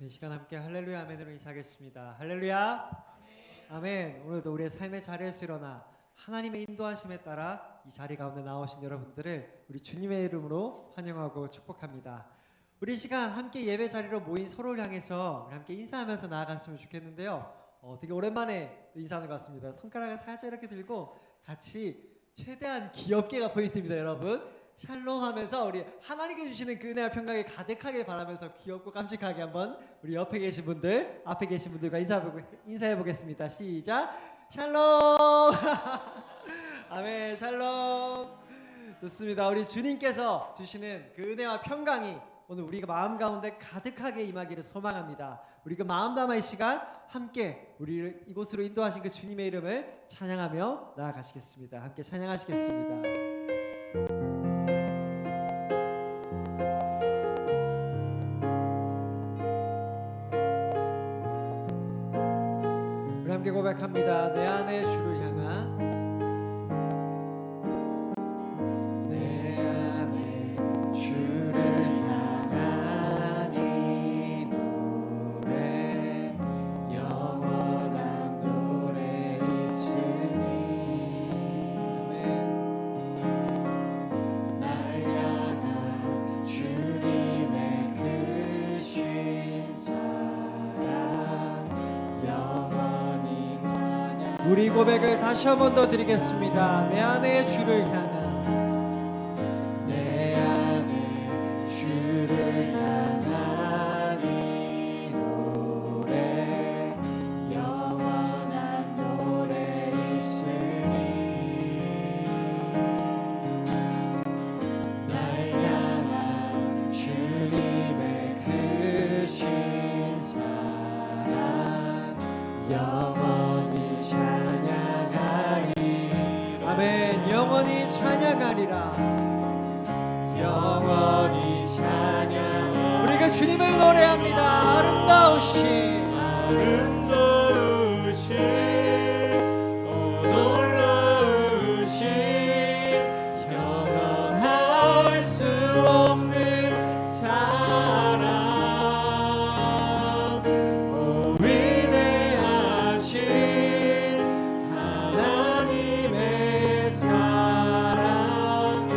이 시간 함께 할렐루야 아멘으로 인사하겠습니다. 할렐루야 아멘. 오늘도 우리의 삶의 자리에서 일어나 하나님의 인도하심에 따라 이 자리 가운데 나오신 여러분들을 우리 주님의 이름으로 환영하고 축복합니다. 우리 시간 함께 예배 자리로 모인 서로를 향해서 함께 인사하면서 나아갔으면 좋겠는데요. 되게 오랜만에 인사하는 것 같습니다. 손가락을 살짝 이렇게 들고 같이 최대한 귀엽게가 포인트입니다. 여러분 샬롬 하면서 우리 하나님께 주시는 그 은혜와 평강이 가득하게 바라면서 귀엽고 깜찍하게 한번 우리 옆에 계신 분들 앞에 계신 분들과 인사해 보겠습니다. 시작. 샬롬 아멘. 샬롬. 좋습니다. 우리 주님께서 주시는 그 은혜와 평강이 오늘 우리가 마음 가운데 가득하게 임하기를 소망합니다. 우리 그 마음 담아의 시간 함께 우리를 이곳으로 인도하신 그 주님의 이름을 찬양하며 나아가시겠습니다. 함께 찬양하시겠습니다. 우리 함께 고백합니다. 내 안에 주를 향한 내 안에 주를 향한 이 노래 영원한 노래 있으니 날 향한 주님의 크신 사랑 영원히 우리 고백을 다시 한 번 더 드리겠습니다. 내 안에 주를 향한 내 안에 주를 향한 이 노래 영원한 노래 있으니 날 향한 주님의 크신 사랑 영원히 아멘. 영원히 찬양하리라. 영원히 찬양. 우리가 주님을 노래합니다. 아름다우신 오 놀라우신 영원할 수 없는 사랑 오 위대하신 하나님의 사랑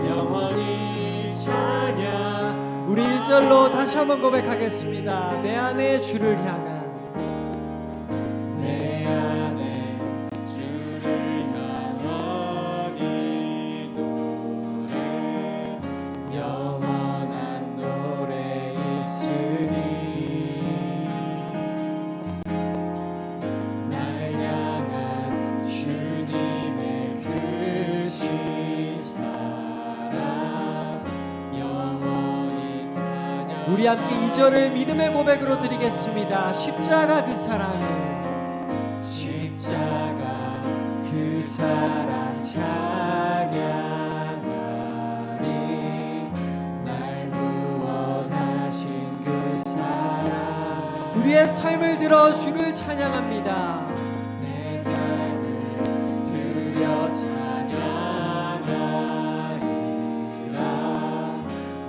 영원히 찬양. 우리 1절로 다시 한번 고백하겠습니다. 내 안에 주를 향한 내 안에 주를 향한 이 노래 영원한 노래 있으니 날 향한 주님의 크신 사랑 영원히 찬양. 우리 함께 2절을 믿음의 고백으로 드리겠습니다. 십자가 그 사랑을 십자가 그 사랑 찬양하리 날 구원하신 그 사랑 우리의 삶을 들어 주를 찬양합니다. 내 삶을 들여 찬양하리라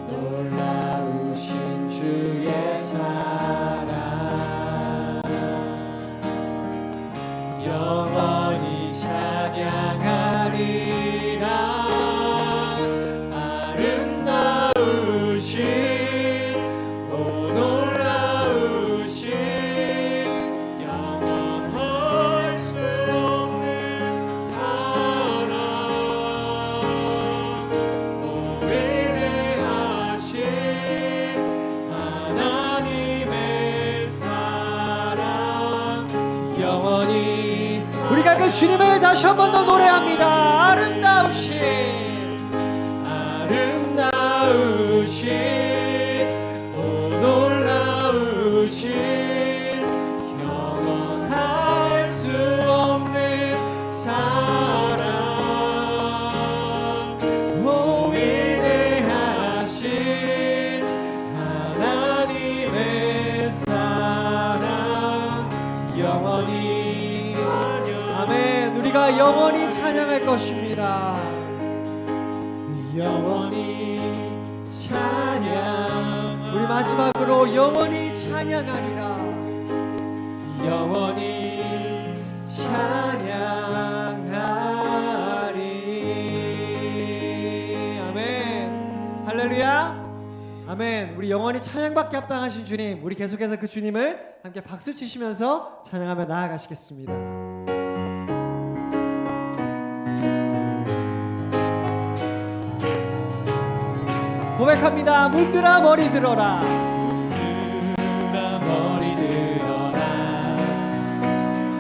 놀라우신 주의 사랑 영원히 찬양하리라 아름다우신 오 놀라우신 영원할 수 없는 사랑 오 위대하신 하나님의 사랑 영원히 우리가 그 주님을 다시 한 번 더 노래합니다. 아름다우신 오 놀라우신 영원할 수 없는 사랑 오 위대하신 하나님의 사랑 영원히 아멘. 우리가 영원히 찬양할 것입니다. 영원히 찬양. 우리 마지막으로 영원히 찬양하리라. 영원히 찬양하리. 아멘. 할렐루야. 아멘. 우리 영원히 찬양받게 합당하신 주님, 우리 계속해서 그 주님을 함께 박수 치시면서 찬양하며 나아가시겠습니다. 고백합니다. 문들아 머리 들어라. 문들아 머리 들어라.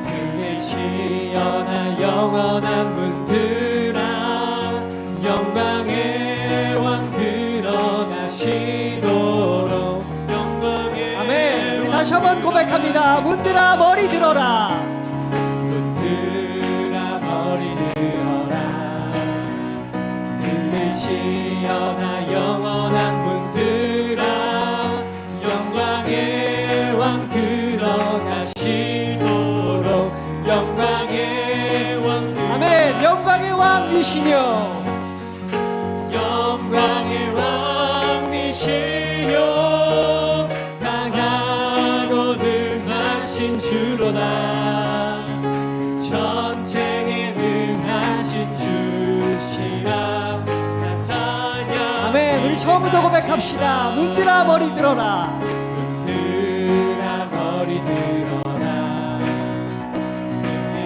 들리시어나 영원한 문들아. 영광의 왕 드러나시도록. 영광의 아멘. 우리 다시 한번 고백합니다. 문들아 머리 들어라. 문들아 머리 들어라. 들리시어나 영원한 문들아. 영광의 왕 드러나시도록. 영광의 왕 드러나시도록. 아멘. 영광의 왕이시뇨. 영광의 왕이시뇨. 강하고 능하신 주로다. 전쟁에 능하신 주시라. 아멘. 우리 처음부터 고백합시다. 문들아 머리 들어라. 문들아 머리 들어라.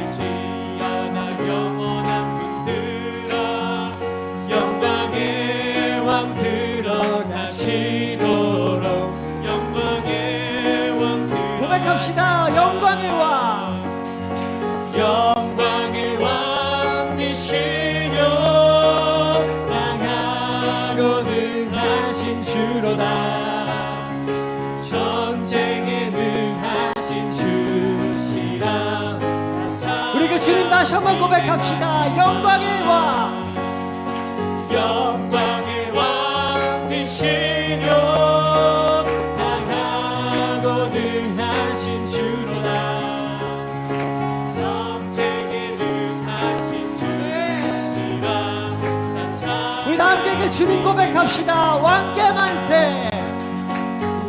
들리지어나 영원한 문들아. 영광의 왕 드러나시도록. 영광의 왕 드러나시도록. 고백합시다. 영광의 왕. 영광의 왕이시뇨. 능하신 주로다. 전쟁에 능하신 주시라. 우리 그 주님 다시 한번 고백합시다. 영광의 왕. 영광의 왕이시뇨. 강하고 능하신 주로다. 전쟁에 능하신 주시라. 우리 다 함께 그 주님 고백합시다. 왕께 만세.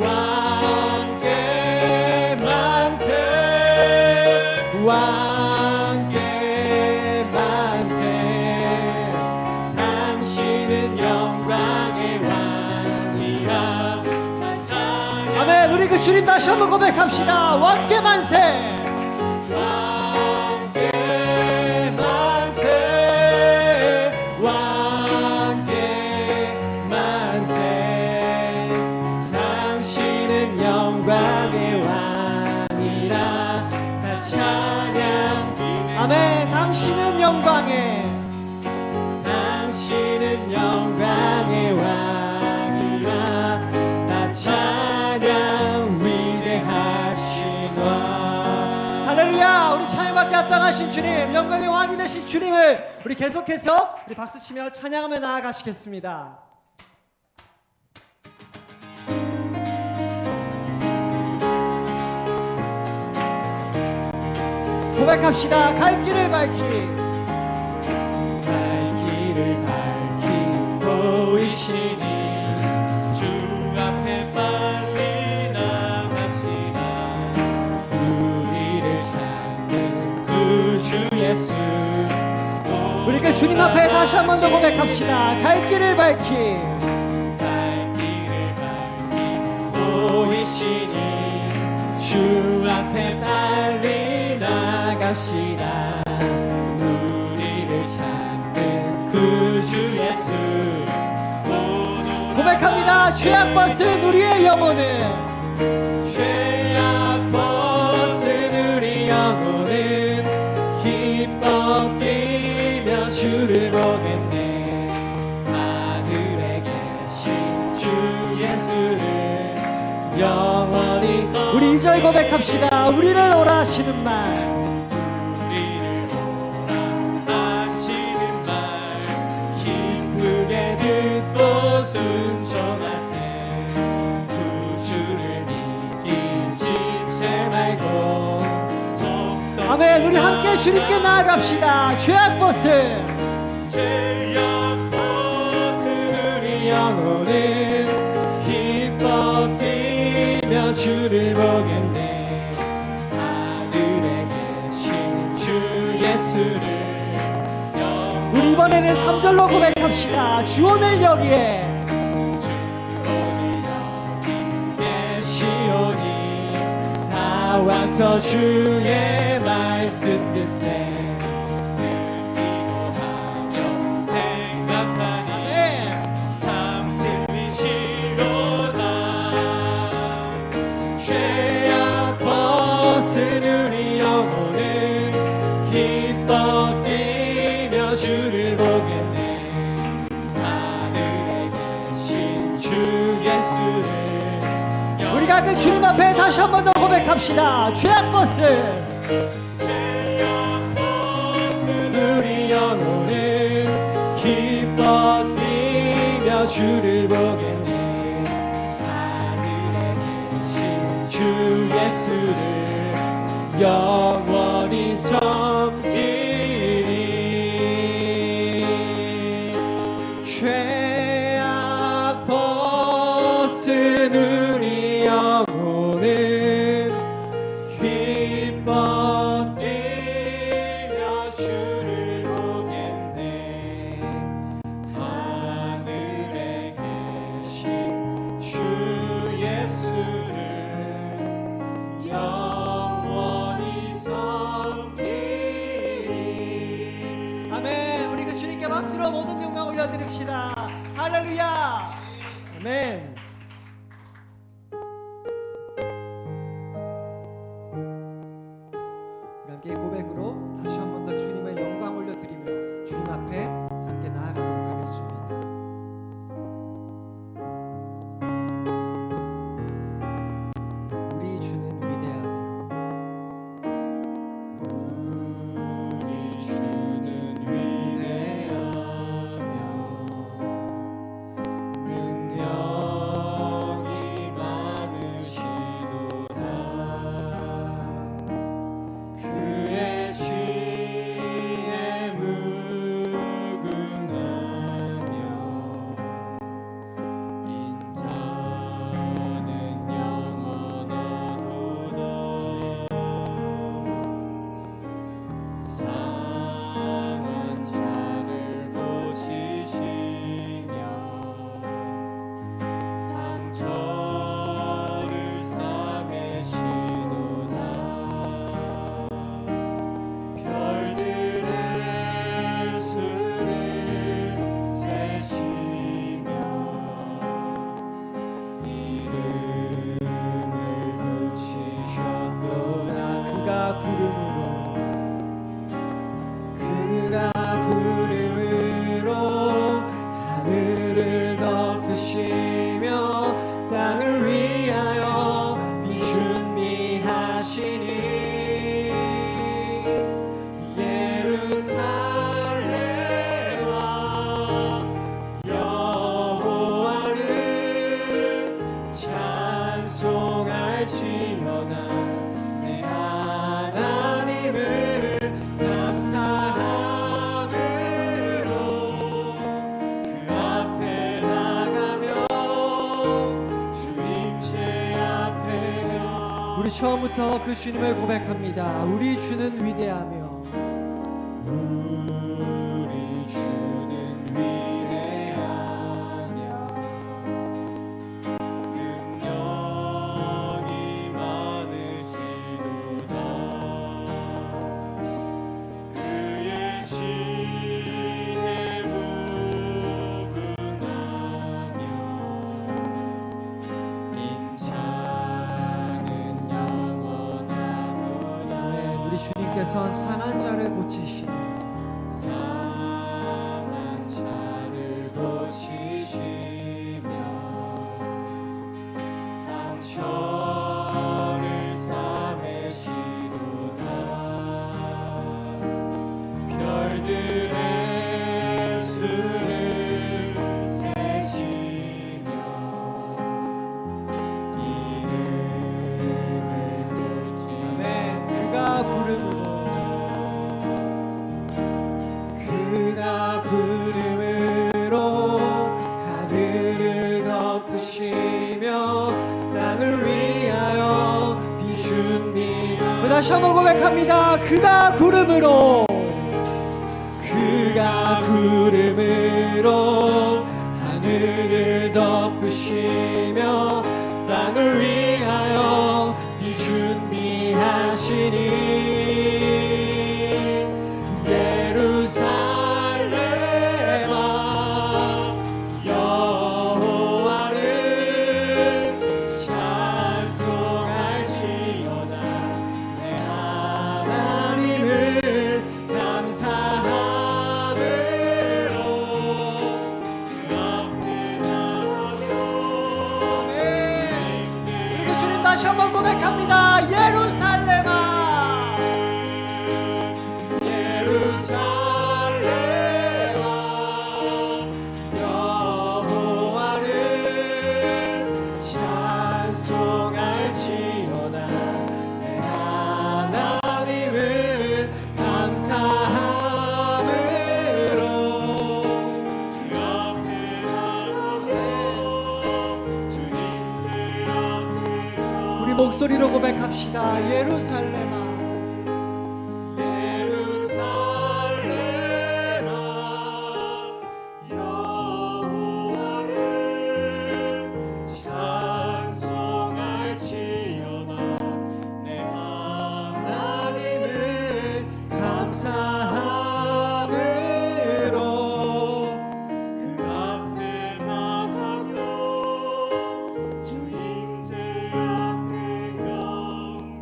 왕께 만세. 왕께 만세. 당신은 영광의 왕이라. 아멘. 우리 그 주님 다시 한번 고백합시다. 왕께 만세. 왕께 만세. 영광의 왕이라. 나 찬양. 아멘. 당신은 영광의. 당신은 영광의 왕이라. 나 찬양. 위대하신 왕. 할렐루야. 우리 찬양받게 합당하신 주님, 영광의 왕이 되신 주님을 우리 계속해서 우리 박수치며 찬양하며 나아가시겠습니다. 고백합시다. 갈 길을 밝히. 갈 길을 밝히 보이시니 주 앞에 빨리 나갑시다. 우리를 찾는 그 주 예수. 우리 그 주님 앞에 다시 한 번 더 고백합시다. 갈 길을 밝히. 갈 길을 밝히 보이시니 주 앞에 빨리 나갑시다. 우리를 찾는 그 주 예수. 고백합니다. 죄악 벗은 우리의 영혼은. 죄악 벗은 우리 영혼은 기뻐 뛰며 주를 보겠네. 하늘에 계신 주 예수를 영원히. 우리 2절 고백합시다. 우리를 오라 하시는 말. 우리를 오라 하시는 말. 기쁘게 듣고 순종하세. 구주를 믿기 지체 말고 속성. 아멘. 우리 함께 주님께 나아갑시다. 죄악 벗은. 죄악 벗은 우리 영혼은 기뻐 뛰 주를 보겠네. 하늘에 계신 주 예수를. 우리 이번에는 3절로 고백합시다. 주 오늘 여기에 계시오니 나와서 주의 말씀 뜻에 기도하며 생각하니 참 진리시로다. 죄악 벗은 우리 영혼은 기뻐 뛰며 주를 보겠네. 하늘에 계신 주 예수를. 우리가 그 주님 앞에 다시 한 번 더 고백합시다. 죄악 벗은 우리 영혼은 기뻐 뛰며 주를 보겠네. 하늘에 계신 주 예수를 영원히 섬기리. 죄악 벗은 우리 영혼은 기뻐 뛰며 주를 보겠네. 하늘에 계신 주 예수를 영원히 섬기리. 아멘. 우리 그 주님께 박수로 모든 영광 올려드립시다. 할렐루야. 아멘. 우리 함께 고백으로 다시 한 번 더 주님의 영광 올려드리며 주님 앞에 함께 나아가도록 하겠습니다. 우리 주는 위대하며 우리 주는 위대하며 능력이 많으시도다. 그의 지혜 무궁하며 인자는 영원하도다. 상한 자를 고치시며 상처를 싸매시도다. 별들의 수를 세시며 이름을 붙이셨도다. 그가 구름으로 하늘을 덮으시며 땅을 위하여 비준비하시니 예루살렘아 여호와를 찬송할지어다. 내 하나님을 감사함으로 그 앞에 나가며 주 임재 앞에 우리 처음부터 그 주님을 고백합니다. 우리 주는 위대하며 우리 주는 위대하며 능력이 많으시도다. 그의 지혜 무궁하며 인자는 영원하도다. 우리 주님께서 상한 자를 고치시며 상한 자를 고치시며 상처를 싸매시도다. 별들의 수를 세시며 이름을 붙이시며 그가 구름으로 다시 한번 고백합니다. 그가 구름으로 하늘을 덮으시며 땅을 위하여 비 준비하시니 예루살렘아 여호와를 찬송할지어다 내 하나님을 감사함으로 그 앞에 나가며 그리고 주님 다시 한번 고백합니다. 예루살렘아 예루살렘아 여호와를 찬송할지어다 내 하나님을 감사함으로 그 앞에 나가며 주님들 앞에 우리 목소리로 고백합시다. 예루살렘아 예루살렘아 여호와를 찬송할지어다 내 하나님을 감사함으로 그 앞에 나가며 주님들 앞에 경배해.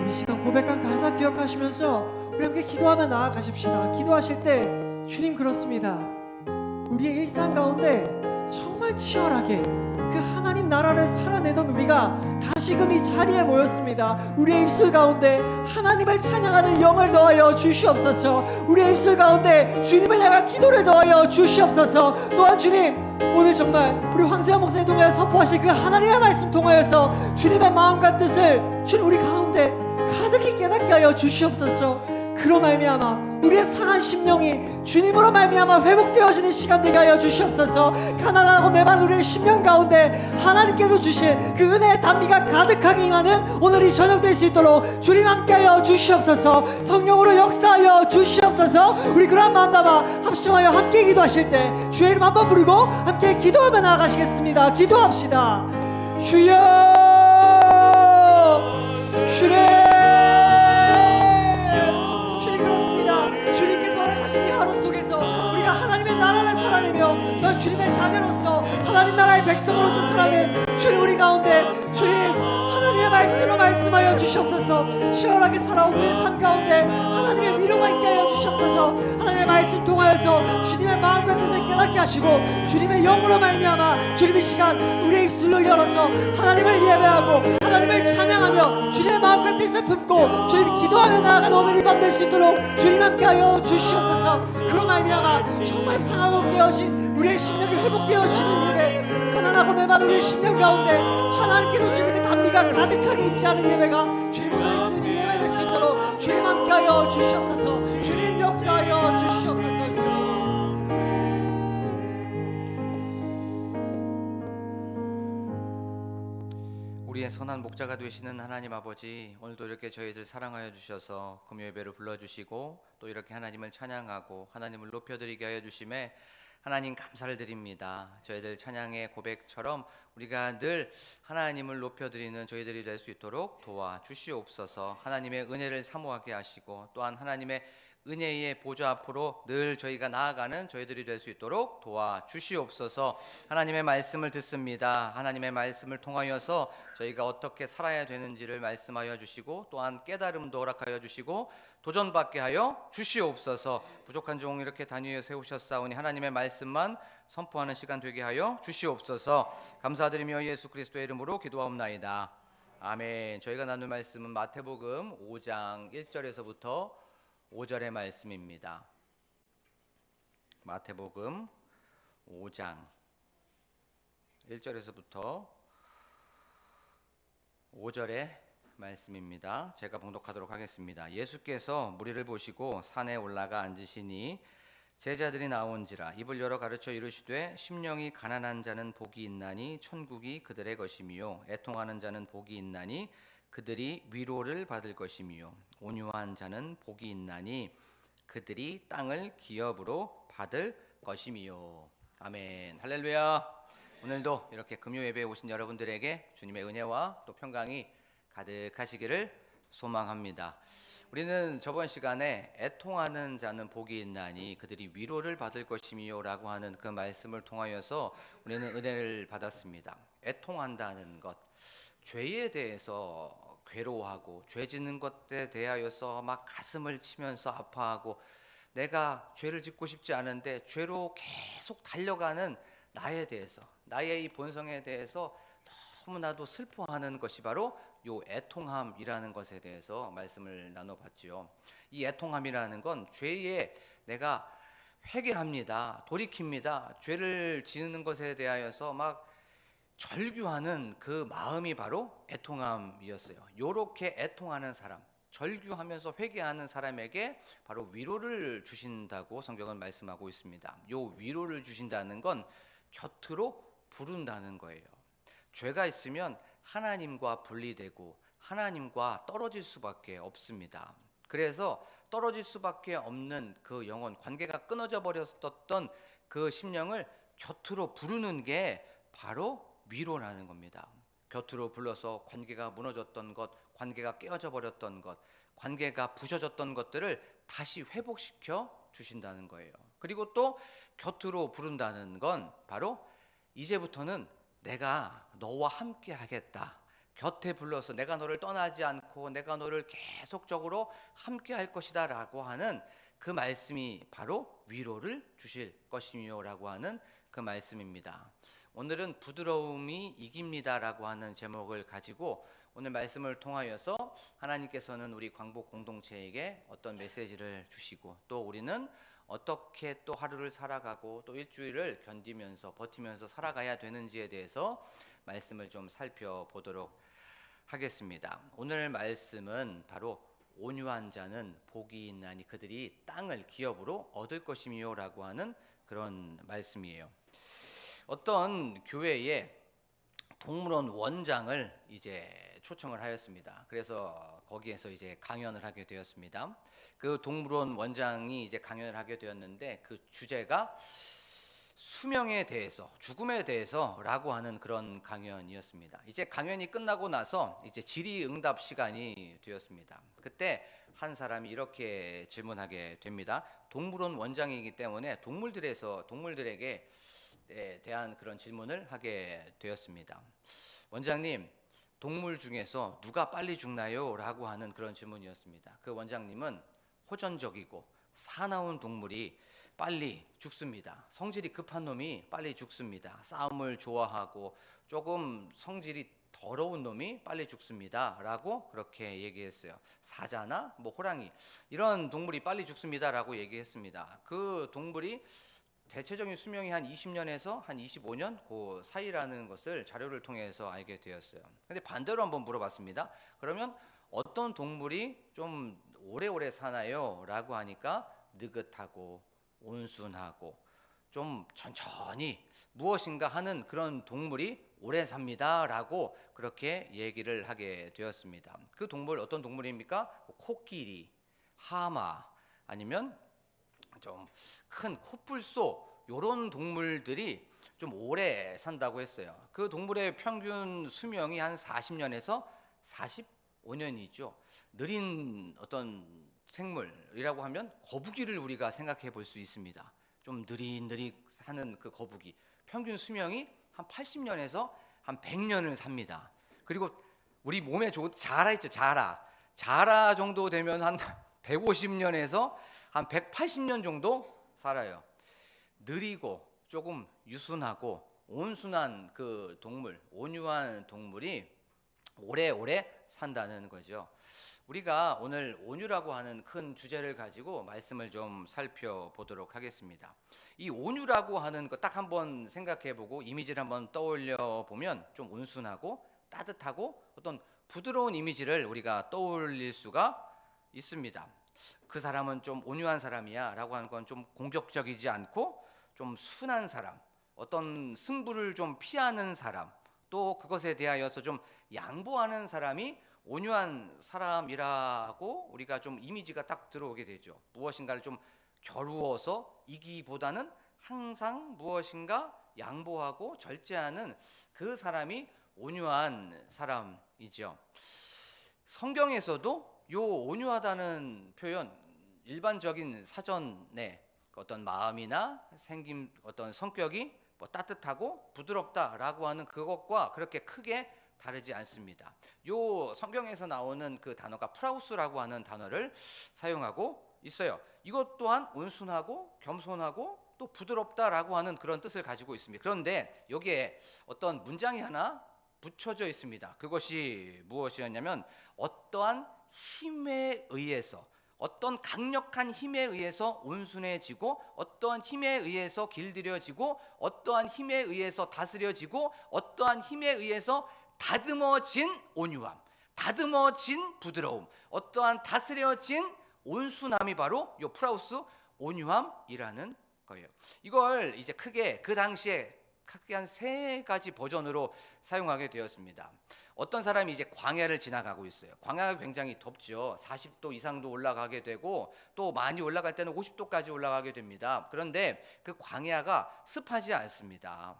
우리 시간 고백한 가사 기억하시면서 우리 함께 기도하며 나아가십시다. 기도하실 때 주님 그렇습니다. 우리의 일상 가운데 정말 치열하게 그 하나님 나라를 살아내던 우리가 다시금 이 자리에 모였습니다. 우리의 입술 가운데 하나님을 찬양하는 영을 더하여 주시옵소서. 우리의 입술 가운데 주님을 향한 기도를 더하여 주시옵소서. 또한 주님 오늘 정말 우리 황세현 목사님 통하여 선포하신 그 하나님의 말씀 통하여서 주님의 마음과 뜻을 주님 우리 가운데 가득히 깨닫게 하여 주시옵소서. 그로 말미암아 우리의 상한 심령이 주님으로 말미암아 회복되어지는 시간 되게 하여 주시옵소서. 가난하고 메마른 우리의 심령 가운데 하나님께서 주신 그 은혜의 단비가 가득하게 임하는 오늘 이 저녁 될 수 있도록 주님 함께하여 주시옵소서. 성령으로 역사하여 주시옵소서. 우리 그런 마음 담아 합심하여 함께 기도하실 때 주의 이름 한번 부르고 함께 기도하며 나아가시겠습니다. 기도합시다. 주여 주님 넌 주님의 자녀로서 하나님 나라의 백성으로서 살아낸 주님 우리 가운데 주님 하나님의 말씀으로 말씀하여 주시옵소서. 시원하게 살아온 우리의 삶 가운데 하나님의 위로가 있게 하여 주시옵소서. 하나님의 말씀 통하여서 주님의 마음과 뜻을 깨닫게 하시고 주님의 영으로 말미암아 주님의 시간 우리의 입술을 열어서 하나님을 예배하고 하나님을 찬양하며 주님의 마음과 뜻을 품고 주님 기도하며 나아가는 오늘 이 밤 될 수 있도록 주님 함께하여 주시옵소서. 그로 말미암아 정말 상하고 깨어진 우리의 심령이 회복되어지는 예배, 가난하고 메마른 우리의 심령 가운데 하나님께서 주시는 그 단비가 가득하게 있지 않은 예배가 주님 오늘 있는 이 예배 될 수 있도록 주님 함께하여 주시옵소서. 주님 역사하여 주시옵소서. 우리의 선한 목자가 되시는 하나님 아버지, 오늘도 이렇게 저희들 사랑하여 주셔서 금요예배를 불러주시고 또 이렇게 하나님을 찬양하고 하나님을 높여드리게 하여 주심에 하나님 감사를 드립니다. 저희들 찬양의 고백처럼 우리가 늘 하나님을 높여드리는 저희들이 될 수 있도록 도와주시옵소서. 하나님의 은혜를 사모하게 하시고 또한 하나님의 은혜의 보좌 앞으로 늘 저희가 나아가는 저희들이 될 수 있도록 도와주시옵소서. 하나님의 말씀을 듣습니다. 하나님의 말씀을 통하여서 저희가 어떻게 살아야 되는지를 말씀하여 주시고 또한 깨달음도 허락하여 주시고 도전받게 하여 주시옵소서. 부족한 종 이렇게 단위에 세우셨사오니 하나님의 말씀만 선포하는 시간 되게 하여 주시옵소서. 감사드리며 예수 그리스도의 이름으로 기도하옵나이다. 아멘. 저희가 나눌 말씀은 마태복음 5장 1절에서부터 5절의 말씀입니다. 마태복음 5장 1절에서부터 5절의 말씀입니다. 제가 봉독하도록 하겠습니다. 예수께서 무리를 보시고 산에 올라가 앉으시니 제자들이 나온지라 입을 열어 가르쳐 이르시되 심령이 가난한 자는 복이 있나니 천국이 그들의 것이며 애통하는 자는 복이 있나니 그들이 위로를 받을 것이며 온유한 자는 복이 있나니 그들이 땅을 기업으로 받을 것이며. 아멘. 할렐루야. 오늘도 이렇게 금요 예배에 오신 여러분들에게 주님의 은혜와 또 평강이 가득하시기를 소망합니다. 우리는 저번 시간에 애통하는 자는 복이 있나니 그들이 위로를 받을 것이며 라고 하는 그 말씀을 통하여서 우리는 은혜를 받았습니다. 애통한다는 것, 죄에 대해서 괴로워하고 죄 짓는 것에 대하여서 막 가슴을 치면서 아파하고 내가 죄를 짓고 싶지 않은데 죄로 계속 달려가는 나에 대해서, 나의 이 본성에 대해서 너무나도 슬퍼하는 것이 바로 요 애통함이라는 것에 대해서 말씀을 나눠봤지요. 이 애통함이라는 건 죄에 내가 회개합니다, 돌이킵니다, 죄를 지는 것에 대하여서 막 절규하는 그 마음이 바로 애통함이었어요. 요렇게 애통하는 사람, 절규하면서 회개하는 사람에게 바로 위로를 주신다고 성경은 말씀하고 있습니다. 요 위로를 주신다는 건 곁으로 부른다는 거예요. 죄가 있으면 하나님과 분리되고 하나님과 떨어질 수밖에 없습니다. 그래서 떨어질 수밖에 없는 그 영혼, 관계가 끊어져 버렸었던 그 심령을 곁으로 부르는 게 바로 위로라는 겁니다. 곁으로 불러서 관계가 무너졌던 것, 관계가 깨어져 버렸던 것, 관계가 부서졌던 것들을 다시 회복시켜 주신다는 거예요. 그리고 또 곁으로 부른다는 건 바로 이제부터는 내가 너와 함께 하겠다, 곁에 불러서 내가 너를 떠나지 않고 내가 너를 계속적으로 함께 할 것이다 라고 하는 그 말씀이 바로 위로를 주실 것이며 라고 하는 그 말씀입니다. 오늘은 부드러움이 이깁니다 라고 하는 제목을 가지고 오늘 말씀을 통하여서 하나님께서는 우리 광복 공동체에게 어떤 메시지를 주시고 또 우리는 어떻게 또 하루를 살아가고 또 일주일을 견디면서 버티면서 살아가야 되는지에 대해서 말씀을 좀 살펴보도록 하겠습니다. 오늘 말씀은 바로 온유한 자는 복이 있나니 그들이 땅을 기업으로 얻을 것이며 라고 하는 그런 말씀이에요. 어떤 교회에 동물원 원장을 이제 초청을 하였습니다. 그래서 거기에서 이제 강연을 하게 되었습니다. 그 동물원 원장이 이제 강연을 하게 되었는데 그 주제가 수명에 대해서, 죽음에 대해서라고 하는 그런 강연이었습니다. 이제 강연이 끝나고 나서 이제 질의응답 시간이 되었습니다. 그때 한 사람이 이렇게 질문하게 됩니다. 동물원 원장이기 때문에 동물들에게 대한 그런 질문을 하게 되었습니다. 원장님, 동물 중에서 누가 빨리 죽나요? 라고 하는 그런 질문이었습니다. 그 원장님은 호전적이고 사나운 동물이 빨리 죽습니다. 성질이 급한 놈이 빨리 죽습니다. 싸움을 좋아하고 조금 성질이 더러운 놈이 빨리 죽습니다 라고 그렇게 얘기했어요. 사자나 뭐 호랑이 이런 동물이 빨리 죽습니다 라고 얘기했습니다. 그 동물이 대체적인 수명이 한 20년에서 한 25년 그 사이라는 것을 자료를 통해서 알게 되었어요. 근데 반대로 한번 물어봤습니다. 그러면 어떤 동물이 좀 오래오래 사나요? 라고 하니까 느긋하고 온순하고 좀 천천히 무엇인가 하는 그런 동물이 오래 삽니다 라고 그렇게 얘기를 하게 되었습니다. 그 동물 어떤 동물입니까? 코끼리, 하마 아니면 좀 큰 코뿔소 이런 동물들이 좀 오래 산다고 했어요. 그 동물의 평균 수명이 한 40년에서 45년이죠. 느린 어떤 생물이라고 하면 거북이를 우리가 생각해 볼 수 있습니다. 좀 느릿느릿하는 그 거북이 평균 수명이 한 80년에서 한 100년을 삽니다. 그리고 우리 몸에 좋은 자라 있죠. 자라 정도 되면 한 150년에서 한 180년 정도 살아요. 느리고 조금 유순하고 온순한 그 동물, 온유한 동물이 오래오래 산다는 거죠. 우리가 오늘 온유라고 하는 큰 주제를 가지고 말씀을 좀 살펴보도록 하겠습니다. 이 온유라고 하는 거 딱 한번 생각해보고 이미지를 한번 떠올려 보면 좀 온순하고 따뜻하고 어떤 부드러운 이미지를 우리가 떠올릴 수가 있습니다. 그 사람은 좀 온유한 사람이야 라고 하는 건 좀 공격적이지 않고 좀 순한 사람, 어떤 승부를 좀 피하는 사람, 또 그것에 대하여서 좀 양보하는 사람이 온유한 사람이라고 우리가 좀 이미지가 딱 들어오게 되죠. 무엇인가를 좀 겨루어서 이기보다는 항상 무엇인가 양보하고 절제하는 그 사람이 온유한 사람이죠. 성경에서도 요 온유하다는 표현, 일반적인 사전에 어떤 마음이나 생김, 어떤 성격이 뭐 따뜻하고 부드럽다라고 하는 그것과 그렇게 크게 다르지 않습니다. 요 성경에서 나오는 그 단어가 프라우스라고 하는 단어를 사용하고 있어요. 이것 또한 온순하고 겸손하고 또 부드럽다라고 하는 그런 뜻을 가지고 있습니다. 그런데 여기에 어떤 문장이 하나 붙여져 있습니다. 그것이 무엇이었냐면 어떠한 힘에 의해서, 어떤 강력한 힘에 의해서 온순해지고, 어떠한 힘에 의해서 길들여지고, 어떠한 힘에 의해서 다스려지고, 어떠한 힘에 의해서 다듬어진 온유함, 다듬어진 부드러움, 어떠한 다스려진 온순함이 바로 요 프라우스 온유함이라는 거예요. 이걸 이제 크게 그 당시에 크게 한 3가지 버전으로 사용하게 되었습니다. 어떤 사람이 이제 광야를 지나가고 있어요. 광야가 굉장히 덥죠. 40도 이상도 올라가게 되고 또 많이 올라갈 때는 50도까지 올라가게 됩니다. 그런데 그 광야가 습하지 않습니다.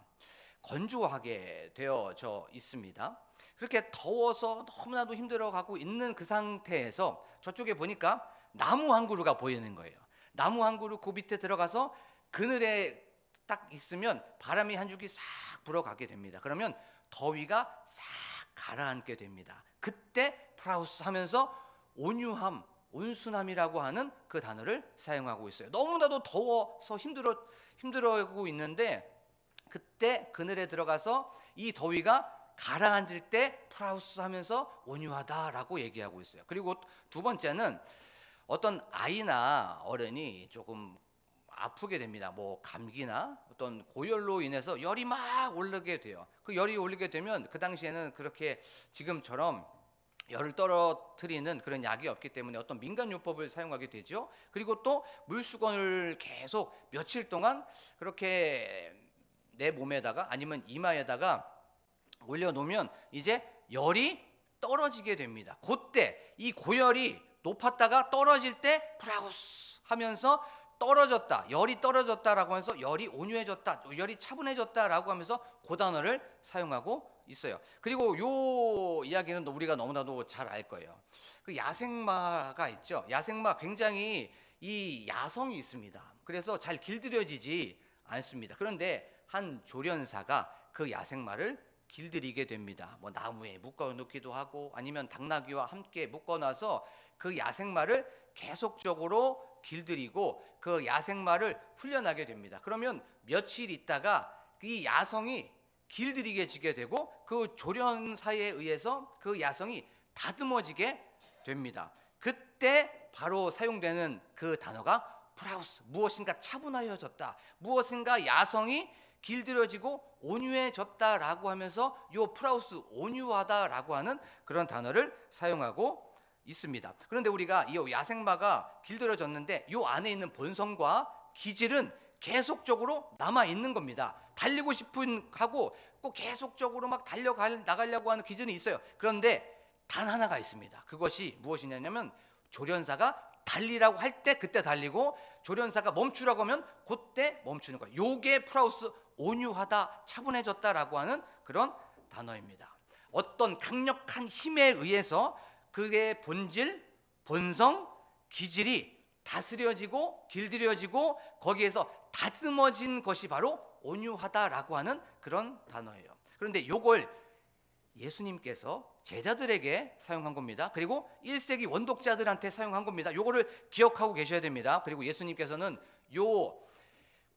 건조하게 되어져 있습니다. 그렇게 더워서 너무나도 힘들어가고 있는 그 상태에서 저쪽에 보니까 나무 한 그루가 보이는 거예요. 나무 한 그루 그 밑에 들어가서 그늘에 딱 있으면 바람이 한 줄기 싹 불어가게 됩니다. 그러면 더위가 싹 가라앉게 됩니다. 그때 프라우스 하면서 온유함, 온순함이라고 하는 그 단어를 사용하고 있어요. 너무나도 더워서 힘들어하고 있는데 그때 그늘에 들어가서 이 더위가 가라앉을 때 프라우스 하면서 온유하다라고 얘기하고 있어요. 그리고 두 번째는 어떤 아이나 어른이 조금 아프게 됩니다. 뭐 감기나 어떤 고열로 인해서 열이 막 오르게 돼요. 그 열이 오르게 되면 그 당시에는 그렇게 지금처럼 열을 떨어뜨리는 그런 약이 없기 때문에 어떤 민간요법을 사용하게 되죠. 그리고 또 물수건을 계속 며칠 동안 그렇게 내 몸에다가 아니면 이마에다가 올려놓으면 이제 열이 떨어지게 됩니다. 그때 이 고열이 높았다가 떨어질 때 프라우스 하면서 떨어졌다, 열이 떨어졌다라고 하면서 열이 온유해졌다, 열이 차분해졌다라고 하면서 그 단어를 사용하고 있어요. 그리고 요 이야기는 우리가 너무나도 잘 알 거예요. 그 야생마가 있죠. 야생마 굉장히 이 야성이 있습니다. 그래서 잘 길들여지지 않습니다. 그런데 한 조련사가 그 야생마를 길들이게 됩니다. 뭐 나무에 묶어 놓기도 하고 아니면 당나귀와 함께 묶어 놔서 그 야생마를 계속적으로 길들이고 그 야생마를 훈련하게 됩니다. 그러면 며칠 있다가 이 야성이 길들이게 되고 그 조련사에 의해서 그 야성이 다듬어지게 됩니다. 그때 바로 사용되는 그 단어가 프라우스, 무엇인가 차분하여졌다, 무엇인가 야성이 길들여지고 온유해졌다라고 하면서 요 프라우스 온유하다라고 하는 그런 단어를 사용하고 있습니다. 그런데 우리가 이 야생마가 길들여졌는데 요 안에 있는 본성과 기질은 계속적으로 남아 있는 겁니다. 달리고 싶은 하고 꼭 계속적으로 막 나가려고 하는 기질은 있어요. 그런데 단 하나가 있습니다. 그것이 무엇이냐면 조련사가 달리라고 할 때 그때 달리고 조련사가 멈추라고 하면 그때 멈추는 거예요. 요게 프라우스 온유하다, 차분해졌다라고 하는 그런 단어입니다. 어떤 강력한 힘에 의해서 그의 본질, 본성, 기질이 다스려지고 길들여지고 거기에서 다듬어진 것이 바로 온유하다라고 하는 그런 단어예요. 그런데 요걸 예수님께서 제자들에게 사용한 겁니다. 그리고 1세기 원독자들한테 사용한 겁니다. 요거를 기억하고 계셔야 됩니다. 그리고 예수님께서는 요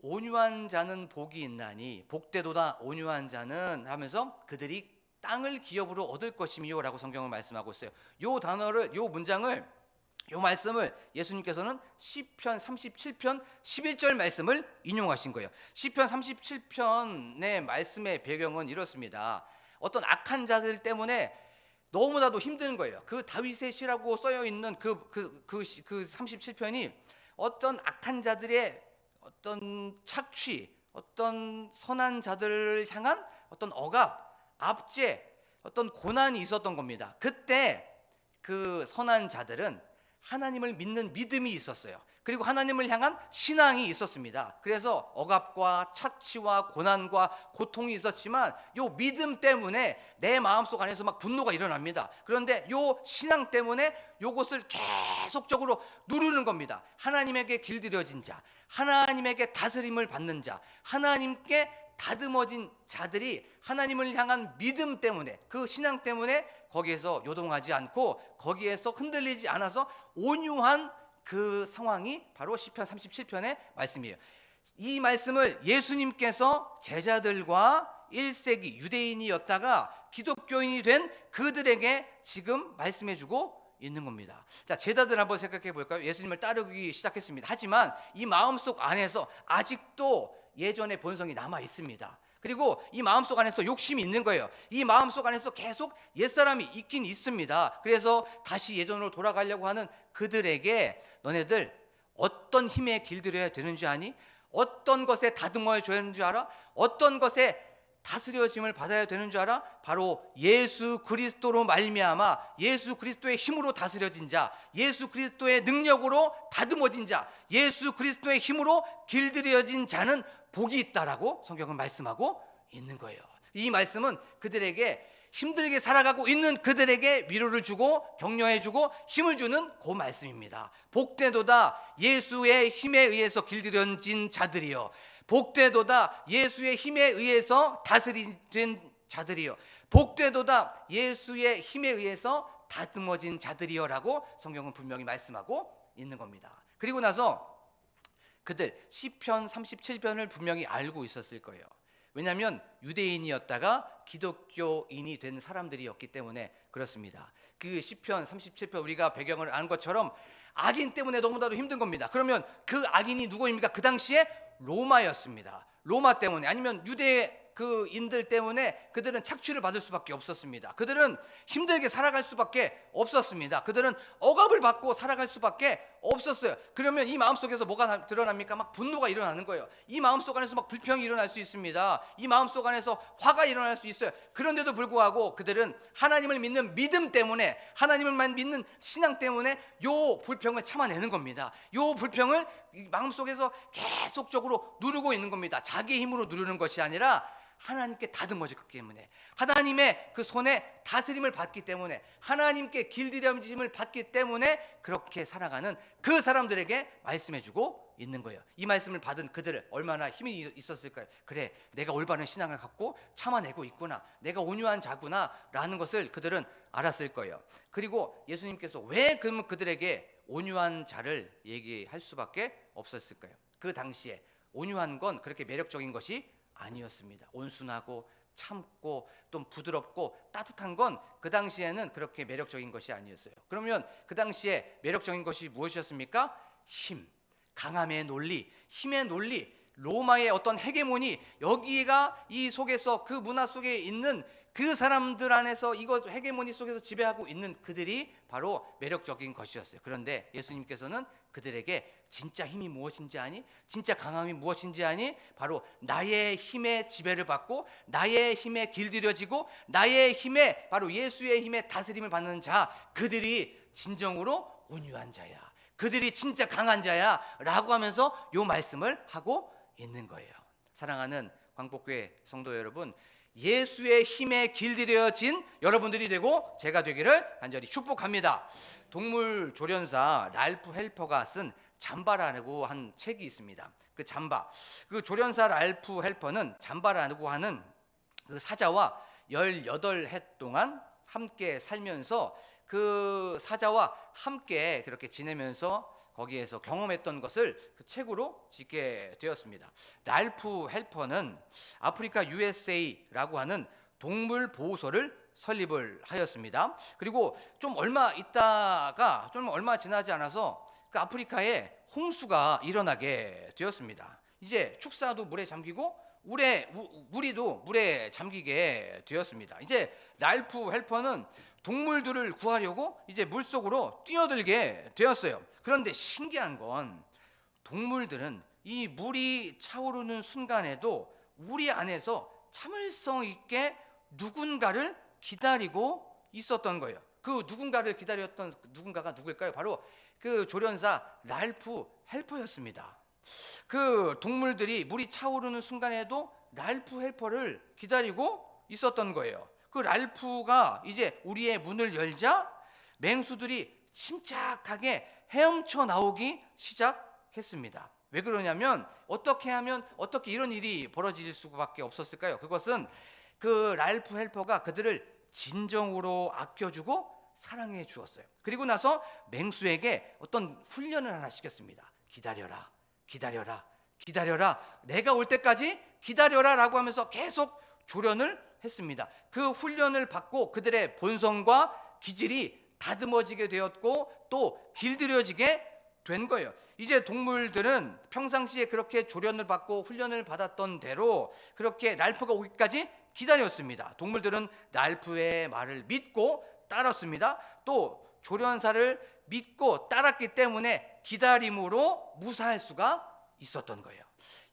온유한 자는 복이 있나니 복되도다 온유한 자는 하면서 그들이 땅을 기업으로 얻을 것이미요 라고 성경을 말씀하고 있어요. 요 단어를, 요 문장을, 요 말씀을 예수님께서는 시편 37편 11절 말씀을 인용하신 거예요. 시편 37편의 말씀의 배경은 이렇습니다. 어떤 악한 자들 때문에 너무나도 힘든 거예요. 그 다윗의 시라고 써여 있는 그 37편이 어떤 악한 자들의 어떤 착취, 어떤 선한 자들을 향한 어떤 억압, 압제, 어떤 고난이 있었던 겁니다. 그때 그 선한 자들은 하나님을 믿는 믿음이 있었어요. 그리고 하나님을 향한 신앙이 있었습니다. 그래서 억압과 착취와 고난과 고통이 있었지만 요 믿음 때문에 내 마음속 안에서 막 분노가 일어납니다. 그런데 요 신앙 때문에 요것을 계속적으로 누르는 겁니다. 하나님에게 길들여진 자, 하나님에게 다스림을 받는 자, 하나님께 다듬어진 자들이 하나님을 향한 믿음 때문에, 그 신앙 때문에 거기에서 요동하지 않고 거기에서 흔들리지 않아서 온유한 그 상황이 바로 시편 37편의 말씀이에요. 이 말씀을 예수님께서 제자들과 1세기 유대인이었다가 기독교인이 된 그들에게 지금 말씀해주고 있는 겁니다. 자, 제자들 한번 생각해 볼까요? 예수님을 따르기 시작했습니다. 하지만 이 마음속 안에서 아직도 예전의 본성이 남아 있습니다. 그리고 이 마음속 안에서 욕심이 있는 거예요. 이 마음속 안에서 계속 옛사람이 있긴 있습니다. 그래서 다시 예전으로 돌아가려고 하는 그들에게 너네들 어떤 힘에 길들여야 되는지 아니? 어떤 것에 다듬어야 되는 줄 알아? 어떤 것에 다스려짐을 받아야 되는 줄 알아? 바로 예수 그리스도로 말미암아 예수 그리스도의 힘으로 다스려진 자, 예수 그리스도의 능력으로 다듬어진 자, 예수 그리스도의 힘으로 길들여진 자는 복이 있다라고 성경은 말씀하고 있는 거예요. 이 말씀은 그들에게 힘들게 살아가고 있는 그들에게 위로를 주고 격려해 주고 힘을 주는 그 말씀입니다. 복되도다 예수의 힘에 의해서 길들여진 자들이요, 복되도다 예수의 힘에 의해서 다스린 자들이요, 복되도다 예수의 힘에 의해서 다듬어진 자들이요라고 성경은 분명히 말씀하고 있는 겁니다. 그리고 나서 그들 시편 37편을 분명히 알고 있었을 거예요. 왜냐하면 유대인이었다가 기독교인이 된 사람들이었기 때문에 그렇습니다. 그 시편 37편 우리가 배경을 아는 것처럼 악인 때문에 너무나도 힘든 겁니다. 그러면 그 악인이 누구입니까? 그 당시에 로마였습니다. 로마 때문에, 아니면 유대 그 인들 때문에 그들은 착취를 받을 수밖에 없었습니다. 그들은 힘들게 살아갈 수밖에 없었습니다. 그들은 억압을 받고 살아갈 수밖에 없었어요. 그러면 이 마음속에서 뭐가 드러납니까? 막 분노가 일어나는 거예요. 이 마음속 안에서 막 불평이 일어날 수 있습니다. 이 마음속 안에서 화가 일어날 수 있어요. 그런데도 불구하고 그들은 하나님을 믿는 믿음 때문에, 하나님을 믿는 신앙 때문에 요 불평을 참아내는 겁니다. 요 불평을 마음속에서 계속적으로 누르고 있는 겁니다. 자기의 힘으로 누르는 것이 아니라 하나님께 다듬어졌기 때문에, 하나님의 그 손에 다스림을 받기 때문에, 하나님께 길들여짐을 받기 때문에 그렇게 살아가는 그 사람들에게 말씀해주고 있는 거예요. 이 말씀을 받은 그들은 얼마나 힘이 있었을까요? 그래, 내가 올바른 신앙을 갖고 참아내고 있구나, 내가 온유한 자구나 라는 것을 그들은 알았을 거예요. 그리고 예수님께서 왜 그들에게 온유한 자를 얘기할 수밖에 없었을까요? 그 당시에 온유한 건 그렇게 매력적인 것이 아니었습니다. 온순하고 참고 또 부드럽고 따뜻한 건 그 당시에는 그렇게 매력적인 것이 아니었어요. 그러면 그 당시에 매력적인 것이 무엇이었습니까? 힘, 강함의 논리, 힘의 논리, 로마의 어떤 헤게모니, 여기가 이 속에서 그 문화 속에 있는 그 사람들 안에서 이거 헤게모니 속에서 지배하고 있는 그들이 바로 매력적인 것이었어요. 그런데 예수님께서는 그들에게 진짜 힘이 무엇인지 아니? 진짜 강함이 무엇인지 아니? 바로 나의 힘에 지배를 받고 나의 힘에 길들여지고 나의 힘에, 바로 예수의 힘에 다스림을 받는 자, 그들이 진정으로 온유한 자야, 그들이 진짜 강한 자야 라고 하면서 요 말씀을 하고 있는 거예요. 사랑하는 광복교회 성도 여러분, 예수의 힘에 길들여진 여러분들이 되고 제가 되기를 간절히 축복합니다. 동물 조련사 랄프 헬퍼가 쓴 잠바라고 한 책이 있습니다. 그 잠바, 그 조련사 랄프 헬퍼는 잠바라고 하는 그 사자와 18해 동안 함께 살면서 그 사자와 함께 그렇게 지내면서 거기에서 경험했던 것을 그 책으로 짓게 되었습니다. 랄프 헬퍼는 아프리카 USA라고 하는 동물 보호소를 설립을 하였습니다. 그리고 좀 얼마 지나지 않아서 그 아프리카에 홍수가 일어나게 되었습니다. 이제 축사도 물에 잠기고 우리도 물에 잠기게 되었습니다. 이제 랄프 헬퍼는 동물들을 구하려고 이제 물속으로 뛰어들게 되었어요. 그런데 신기한 건 동물들은 이 물이 차오르는 순간에도 우리 안에서 참을성 있게 누군가를 기다리고 있었던 거예요. 그 누군가를 기다렸던 그 누군가가 누구일까요? 바로 그 조련사 랄프 헬퍼였습니다. 그 동물들이 물이 차오르는 순간에도 랄프 헬퍼를 기다리고 있었던 거예요. 그 랄프가 이제 우리의 문을 열자 맹수들이 침착하게 헤엄쳐 나오기 시작했습니다. 왜 그러냐면 어떻게 하면 어떻게 이런 일이 벌어질 수밖에 없었을까요? 그것은 그 랄프 헬퍼가 그들을 진정으로 아껴주고 사랑해 주었어요. 그리고 나서 맹수에게 어떤 훈련을 하나 시켰습니다. 기다려라, 기다려라, 기다려라. 내가 올 때까지 기다려라 라고 하면서 계속 조련을 했습니다. 그 훈련을 받고 그들의 본성과 기질이 다듬어지게 되었고 또 길들여지게 된 거예요. 이제 동물들은 평상시에 그렇게 조련을 받고 훈련을 받았던 대로 그렇게 랄프가 오기까지 기다렸습니다. 동물들은 랄프의 말을 믿고 따랐습니다. 또 조련사를 믿고 따랐기 때문에 기다림으로 무사할 수가 있었던 거예요.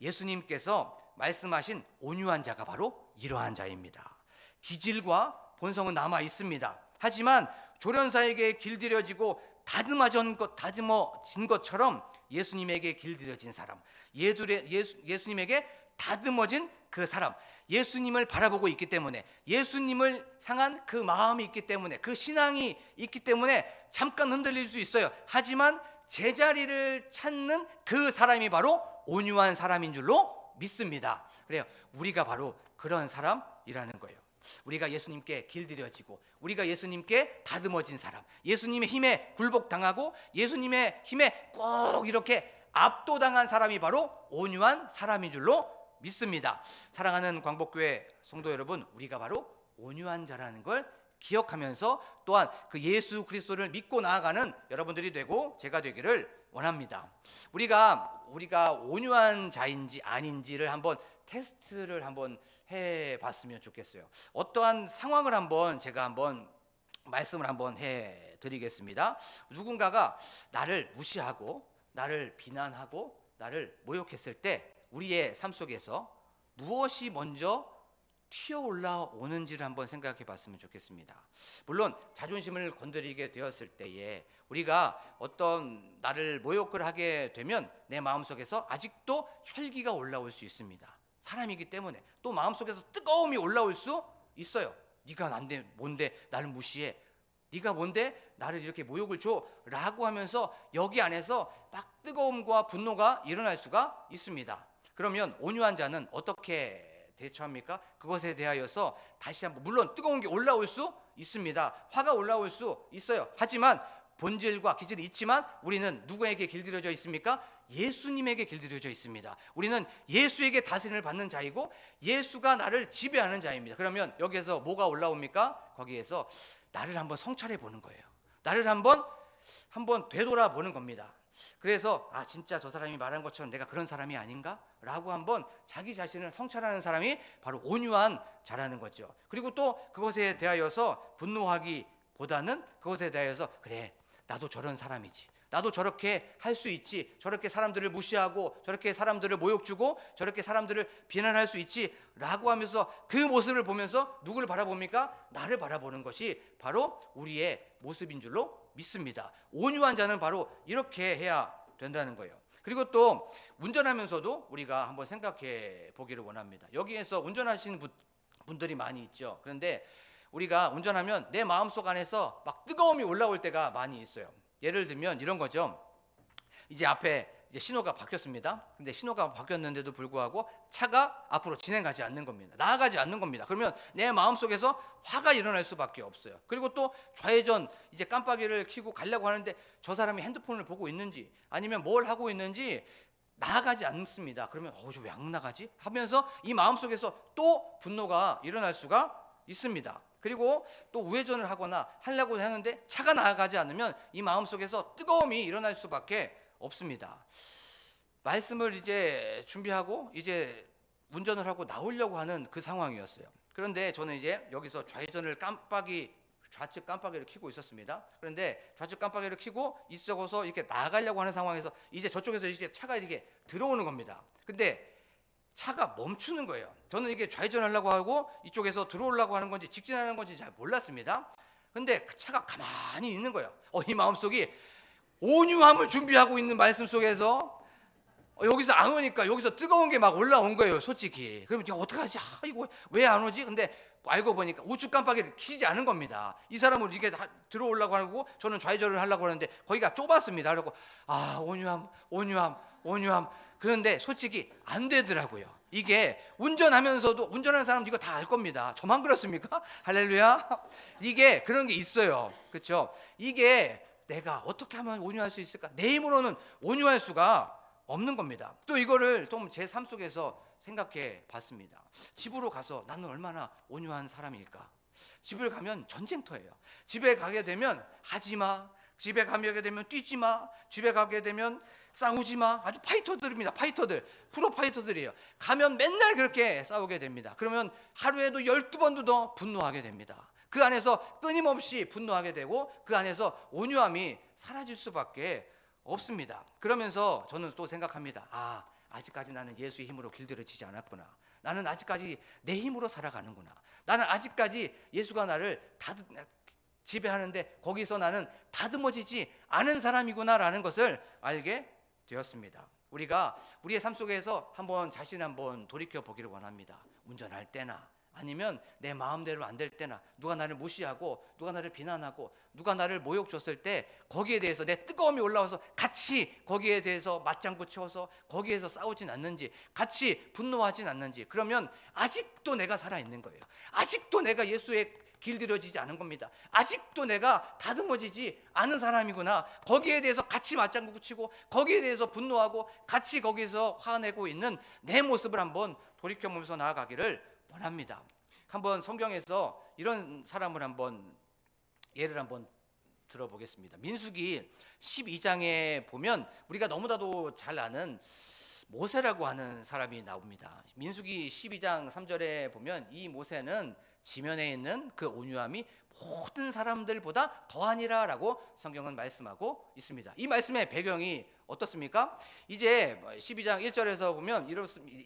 예수님께서 말씀하신 온유한 자가 바로 이러한 자입니다. 기질과 본성은 남아 있습니다. 하지만 조련사에게 길들여지고 다듬어진 것처럼 예수님에게 길들여진 사람, 예수님에게 다듬어진 그 사람, 예수님을 바라보고 있기 때문에, 예수님을 향한 그 마음이 있기 때문에, 그 신앙이 있기 때문에 잠깐 흔들릴 수 있어요. 하지만 제자리를 찾는 그 사람이 바로 온유한 사람인 줄로 믿습니다. 그래요. 우리가 바로 그런 사람이라는 거예요. 우리가 예수님께 길들여지고 우리가 예수님께 다듬어진 사람, 예수님의 힘에 굴복당하고 예수님의 힘에 꼭 이렇게 압도당한 사람이 바로 온유한 사람인 줄로 믿습니다. 사랑하는 광복교회 성도 여러분, 우리가 바로 온유한 자라는 걸 기억하면서 또한 그 예수 그리스도를 믿고 나아가는 여러분들이 되고 제가 되기를 원합니다. 우리가 온유한 자인지 아닌지를 한번 테스트를 한번 해봤으면 좋겠어요. 어떠한 상황을 제가 한번 말씀을 한번 해드리겠습니다. 누군가가 나를 무시하고 나를 비난하고 나를 모욕했을 때 우리의 삶 속에서 무엇이 먼저 튀어 올라오는지를 한번 생각해 봤으면 좋겠습니다. 물론 자존심을 건드리게 되었을 때에 우리가 어떤 나를 모욕을 하게 되면 내 마음속에서 아직도 혈기가 올라올 수 있습니다. 사람이기 때문에 또 마음속에서 뜨거움이 올라올 수 있어요. 네가 난데 뭔데 나를 무시해? 네가 뭔데 나를 이렇게 모욕을 줘? 라고 하면서 여기 안에서 막 뜨거움과 분노가 일어날 수가 있습니다. 그러면 온유한 자는 어떻게 대처합니까? 그것에 대하여서 다시 한번, 물론 뜨거운 게 올라올 수 있습니다. 화가 올라올 수 있어요. 하지만 본질과 기질이 있지만 우리는 누구에게 길들여져 있습니까? 예수님에게 길들여져 있습니다. 우리는 예수에게 다스림을 받는 자이고 예수가 나를 지배하는 자입니다. 그러면 여기에서 뭐가 올라옵니까? 거기에서 나를 한번 성찰해 보는 거예요. 나를 한번 되돌아보는 겁니다. 그래서 진짜 저 사람이 말한 것처럼 내가 그런 사람이 아닌가? 라고 한번 자기 자신을 성찰하는 사람이 바로 온유한 자라는 거죠. 그리고 또 그것에 대하여서 분노하기보다는 그것에 대하여서 그래, 나도 저런 사람이지, 나도 저렇게 할 수 있지, 저렇게 사람들을 무시하고 저렇게 사람들을 모욕 주고 저렇게 사람들을 비난할 수 있지 라고 하면서 그 모습을 보면서 누구를 바라봅니까? 나를 바라보는 것이 바로 우리의 모습인 줄로 믿습니다. 온유한 자는 바로 이렇게 해야 된다는 거예요. 그리고 또 운전하면서도 우리가 한번 생각해 보기를 원합니다. 여기에서 운전하시는 분들이 많이 있죠. 그런데 우리가 운전하면 내 마음속 안에서 막 뜨거움이 올라올 때가 많이 있어요. 예를 들면 이런 거죠. 이제 앞에 신호가 바뀌었습니다. 근데 신호가 바뀌었는데도 불구하고 차가 앞으로 진행하지 않는 겁니다. 나아가지 않는 겁니다. 그러면 내 마음속에서 화가 일어날 수밖에 없어요. 그리고 또 좌회전 이제 깜빡이를 켜고 가려고 하는데 저 사람이 핸드폰을 보고 있는지 아니면 뭘 하고 있는지 나아가지 않습니다. 그러면 저 왜 안 나가지? 하면서 이 마음속에서 또 분노가 일어날 수가 있습니다. 그리고 또 우회전을 하거나 하려고 하는데 차가 나아가지 않으면 이 마음속에서 뜨거움이 일어날 수밖에 없습니다. 말씀을 이제 준비하고 이제 운전을 하고 나오려고 하는 그 상황이었어요. 그런데 저는 이제 여기서 좌회전을 좌측 깜빡이를 켜고 있었습니다. 그런데 좌측 깜빡이를 켜고 있어서 이렇게 나가려고 하는 상황에서 이제 저쪽에서 이제 차가 이렇게 들어오는 겁니다. 근데 차가 멈추는 거예요. 저는 이게 좌회전하려고 하고 이쪽에서 들어오려고 하는 건지 직진하는 건지 잘 몰랐습니다. 근데 그 차가 가만히 있는 거예요. 이 마음속이 온유함을 준비하고 있는 말씀 속에서 여기서 안 오니까 여기서 뜨거운 게 막 올라온 거예요, 솔직히. 그러면 제가 어떡하지? 이거 왜 안 오지? 근데 알고 보니까 우측 깜빡이를 켜지 않은 겁니다. 이 사람은 이게 들어오려고 하고 저는 좌회전을 하려고 하는데 거기가 좁았습니다. 그리고 온유함. 그런데 솔직히 안 되더라고요. 이게 운전하면서도, 운전하는 사람도 이거 다 알 겁니다. 저만 그렇습니까? 할렐루야. 이게 그런 게 있어요. 그렇죠? 이게 내가 어떻게 하면 온유할 수 있을까? 내 힘으로는 온유할 수가 없는 겁니다. 또 이거를 좀 제 삶 속에서 생각해 봤습니다. 집으로 가서 나는 얼마나 온유한 사람일까? 집을 가면 전쟁터예요. 집에 가게 되면 하지마, 집에 가게 되면 뛰지마, 집에 가게 되면 싸우지마. 아주 파이터들입니다. 파이터들, 프로 파이터들이에요. 가면 맨날 그렇게 싸우게 됩니다. 그러면 하루에도 12번도 더 분노하게 됩니다. 그 안에서 끊임없이 분노하게 되고 그 안에서 온유함이 사라질 수밖에 없습니다. 그러면서 저는 또 생각합니다. 아직까지 나는 예수의 힘으로 길들여지지 않았구나. 나는 아직까지 내 힘으로 살아가는구나. 나는 아직까지 예수가 나를 지배하는데 거기서 나는 다듬어지지 않은 사람이구나라는 것을 알게 되었습니다. 우리가 우리의 삶 속에서 자신 한번 돌이켜 보기를 원합니다. 운전할 때나 아니면 내 마음대로 안 될 때나 누가 나를 무시하고 누가 나를 비난하고 누가 나를 모욕 줬을 때 거기에 대해서 내 뜨거움이 올라와서 같이 거기에 대해서 맞장구 쳐서 거기에서 싸우진 않는지, 같이 분노하진 않는지, 그러면 아직도 내가 살아있는 거예요. 아직도 내가 예수의 길들여지지 않은 겁니다. 아직도 내가 다듬어지지 않은 사람이구나. 거기에 대해서 같이 맞장구 치고 거기에 대해서 분노하고 같이 거기서 화내고 있는 내 모습을 한번 돌이켜보면서 나아가기를 원합니다. 한번 성경에서 이런 사람을 예를 한번 들어보겠습니다. 민수기 12장에 보면 우리가 너무나도 잘 아는 모세라고 하는 사람이 나옵니다. 민수기 12장 3절에 보면 이 모세는 지면에 있는 그 온유함이 모든 사람들보다 더하니라라고 성경은 말씀하고 있습니다. 이 말씀의 배경이 어떻습니까? 이제 12장 1절에서 보면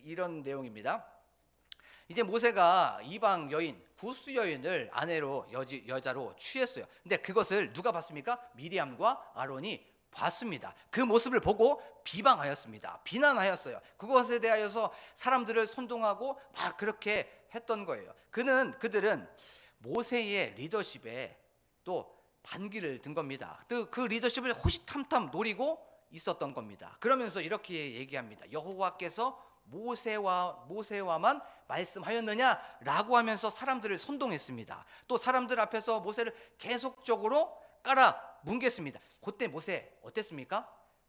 이런 내용입니다. 이제 모세가 이방 여인, 구스 여인을 아내로 여자로 취했어요. 근데 그것을 누가 봤습니까? 미리암과 아론이 봤습니다. 그 모습을 보고 비방하였습니다. 비난하였어요. 그것에 대하여서 사람들을 선동하고 막 그렇게 했던 거예요. 그들은 모세의 리더십에 또 반기를 든 겁니다. 또 그 리더십을 호시탐탐 노리고 있었던 겁니다. 그러면서 이렇게 얘기합니다. 여호와께서 모세와만 말씀하였느냐라고 하면서 사람들을 선동했습니다. 또 사람들 앞에서 모세를 계속적으로 깔아 뭉갰습니다. 그때 모세 어땠습니까?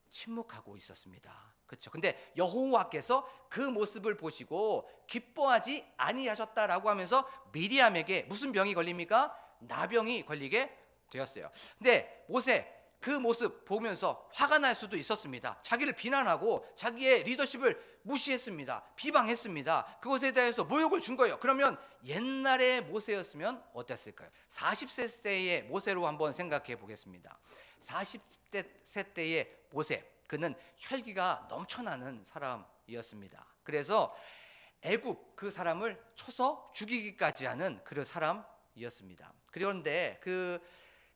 침묵하고 있었습니다. 그렇죠. 근데 여호와께서 그 모습을 보시고 기뻐하지 아니하셨다라고 하면서 미리암에게 무슨 병이 걸립니까? 나병이 걸리게 되었어요. 근데 모세 그 모습 보면서 화가 날 수도 있었습니다. 자기를 비난하고 자기의 리더십을 무시했습니다. 비방했습니다. 그것에 대해서 모욕을 준 거예요. 그러면 옛날의 모세였으면 어땠을까요? 40세 때의 모세로 한번 생각해 보겠습니다. 40세 때의 모세, 그는 혈기가 넘쳐나는 사람이었습니다. 그래서 애굽 그 사람을 쳐서 죽이기까지 하는 그런 사람이었습니다. 그런데 그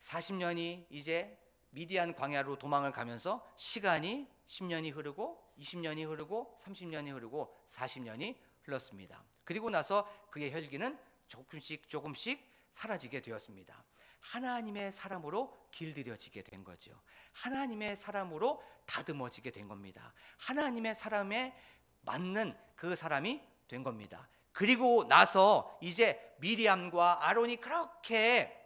40년이 이제 미디안 광야로 도망을 가면서 시간이 10년이 흐르고 20년이 흐르고 30년이 흐르고 40년이 흘렀습니다. 그리고 나서 그의 혈기는 조금씩 사라지게 되었습니다. 하나님의 사람으로 길들여지게 된 거죠. 하나님의 사람으로 다듬어지게 된 겁니다. 하나님의 사람에 맞는 그 사람이 된 겁니다. 그리고 나서 이제 미리암과 아론이 그렇게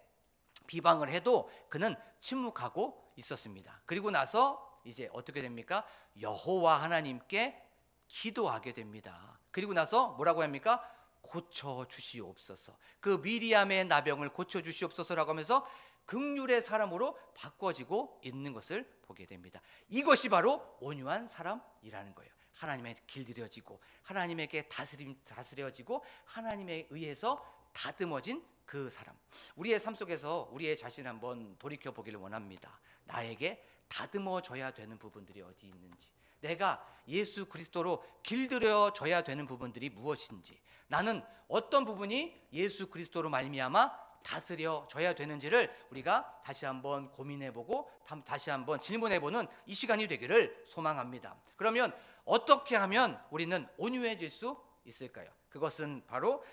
비방을 해도 그는 침묵하고 있었습니다. 그리고 나서 이제 어떻게 됩니까? 여호와 하나님께 기도하게 됩니다. 그리고 나서 뭐라고 합니까? 고쳐 주시옵소서. 그 미리암의 나병을 고쳐 주시옵소서라고 하면서 긍휼의 사람으로 바꿔지고 있는 것을 보게 됩니다. 이것이 바로 온유한 사람이라는 거예요. 하나님의 길들여지고 하나님에게 다스려지고 하나님에 의해서 다듬어진 그 사람. 우리의 삶 속에서 우리의 자신을 한번 돌이켜 보기를 원합니다. 나에게 다듬어져야 되는 부분들이 어디 있는지, 내가 예수 그리스도로 길들여져야 되는 부분들이 무엇인지, 나는 어떤 부분이 예수 그리스도로 말미암아 다스려져야 되는지를 우리가 다시 한번 고민해보고 다시 한번 질문해보는 이 시간이 되기를 소망합니다. 그러면 어떻게 하면 우리는 온유해질 수 있을까요? 그것은 바로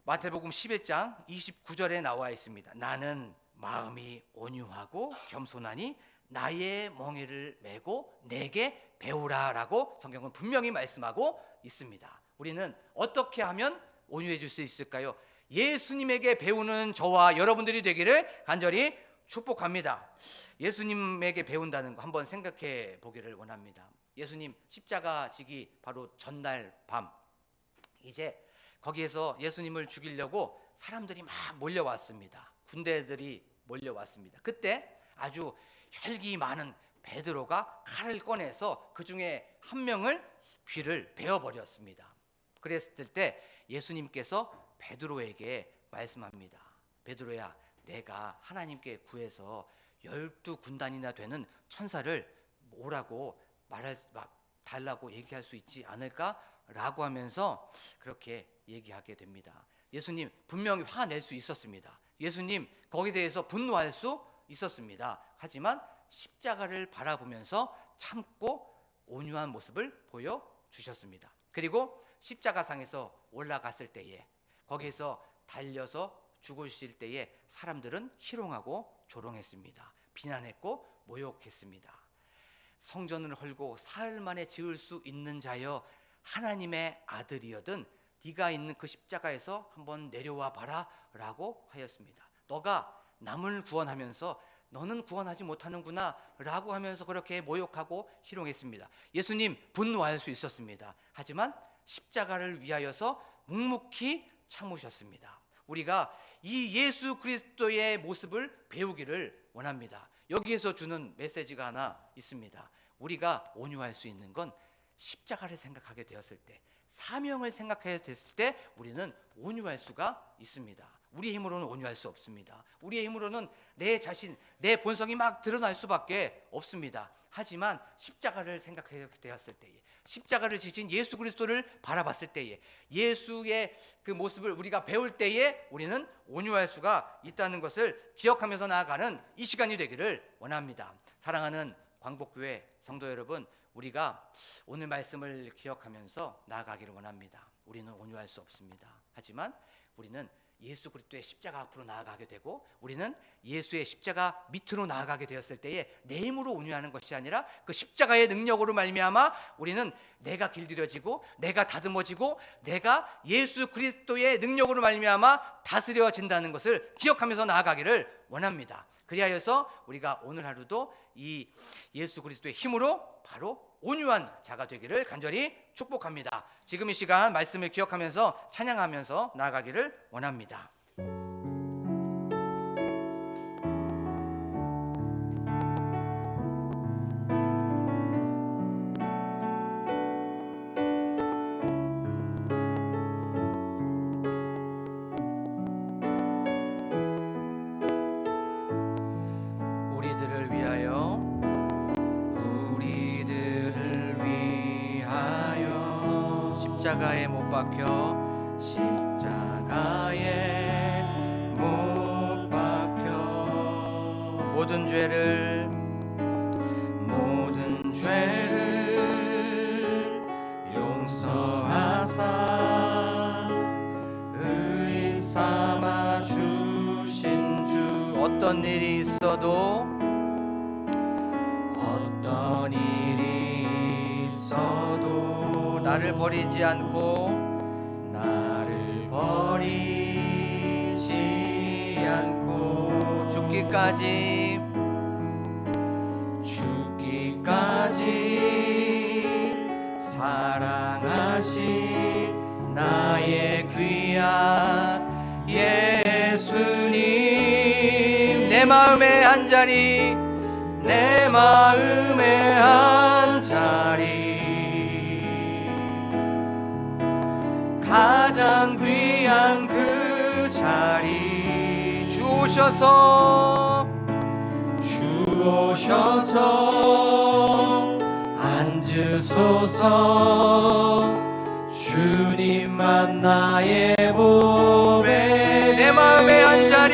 마태복음 11장 29절에 나와 있습니다. 나는 마음이 온유하고 겸손하니 나의 멍에를 메고 내게 배우라라고 성경은 분명히 말씀하고 있습니다. 우리는 어떻게 하면 온유해질 수 있을까요? 예수님에게 배우는 저와 여러분들이 되기를 간절히 축복합니다. 예수님에게 배운다는 거 한번 생각해 보기를 원합니다. 예수님 십자가 지기 바로 전날 밤, 이제 거기에서 예수님을 죽이려고 사람들이 막 몰려왔습니다. 군대들이 몰려왔습니다. 그때 아주 혈기 많은 베드로가 칼을 꺼내서 그 중에 한 명을 귀를 베어버렸습니다. 그랬을 때 예수님께서 베드로에게 말씀합니다. 베드로야, 내가 하나님께 구해서 12군단이나 되는 천사를 오라고 달라고 얘기할 수 있지 않을까? 라고 하면서 그렇게 얘기하게 됩니다. 예수님 분명히 화낼 수 있었습니다. 예수님 거기에 대해서 분노할 수 있었습니다. 하지만 십자가를 바라보면서 참고 온유한 모습을 보여주셨습니다. 그리고 십자가상에서 올라갔을 때에, 거기에서 달려서 죽으실 때에 사람들은 희롱하고 조롱했습니다. 비난했고 모욕했습니다. 성전을 헐고 사흘 만에 지을 수 있는 자여, 하나님의 아들이여든 네가 있는 그 십자가에서 한번 내려와 봐라 라고 하였습니다. 너가 남을 구원하면서 너는 구원하지 못하는구나 라고 하면서 그렇게 모욕하고 희롱했습니다. 예수님 분노할 수 있었습니다. 하지만 십자가를 위하여서 묵묵히 참으셨습니다. 우리가 이 예수 그리스도의 모습을 배우기를 원합니다. 여기에서 주는 메시지가 하나 있습니다. 우리가 온유할 수 있는 건 십자가를 생각하게 되었을 때, 사명을 생각하게 됐을 때 우리는 온유할 수가 있습니다. 우리의 힘으로는 온유할 수 없습니다. 우리의 힘으로는 내 자신, 내 본성이 막 드러날 수밖에 없습니다. 하지만 십자가를 생각하게 되었을 때에, 십자가를 지신 예수 그리스도를 바라봤을 때에, 예수의 그 모습을 우리가 배울 때에 우리는 온유할 수가 있다는 것을 기억하면서 나아가는 이 시간이 되기를 원합니다. 사랑하는 광복교회 성도 여러분, 우리가 오늘 말씀을 기억하면서 나아가기를 원합니다. 우리는 온유할 수 없습니다. 하지만 우리는 예수 그리스도의 십자가 앞으로 나아가게 되고, 우리는 예수의 십자가 밑으로 나아가게 되었을 때에 내 힘으로 온유하는 것이 아니라 그 십자가의 능력으로 말미암아 우리는 내가 길들여지고 내가 다듬어지고 내가 예수 그리스도의 능력으로 말미암아 다스려진다는 것을 기억하면서 나아가기를 원합니다. 그리하여서 우리가 오늘 하루도 이 예수 그리스도의 힘으로 바로 온유한 자가 되기를 간절히 축복합니다. 지금 이 시간 말씀을 기억하면서 찬양하면서 나아가기를 원합니다. 우리들을 위하여 십자가에 못 박혀, 십자가에 못 박혀 모든 죄를 용서하사 의인 삼아 주신 주. 어떤 일이 있어도 나를 버리지 않고 죽기까지 사랑하신 나의 귀한 예수님. 내 마음에 한 자리, 내 마음에 한 자리, 가장 귀한 그 자리, 주 오셔서 앉으소서. 주님만 나의 보배. 내 마음에 한 자리,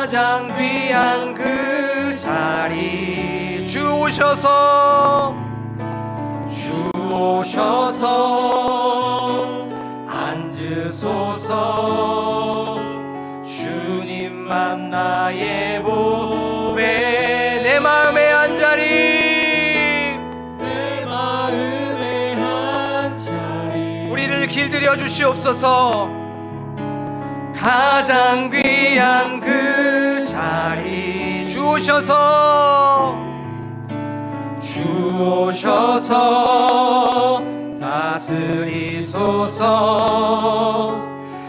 가장 귀한 그 자리 주 오셔서 앉으소서. 주님만 나의 보배 내 마음의 한 자리 내 마음의 한 자리 우리를 길들여 주시옵소서. 가장 귀한 그 자리 주 오셔서 다스리소서.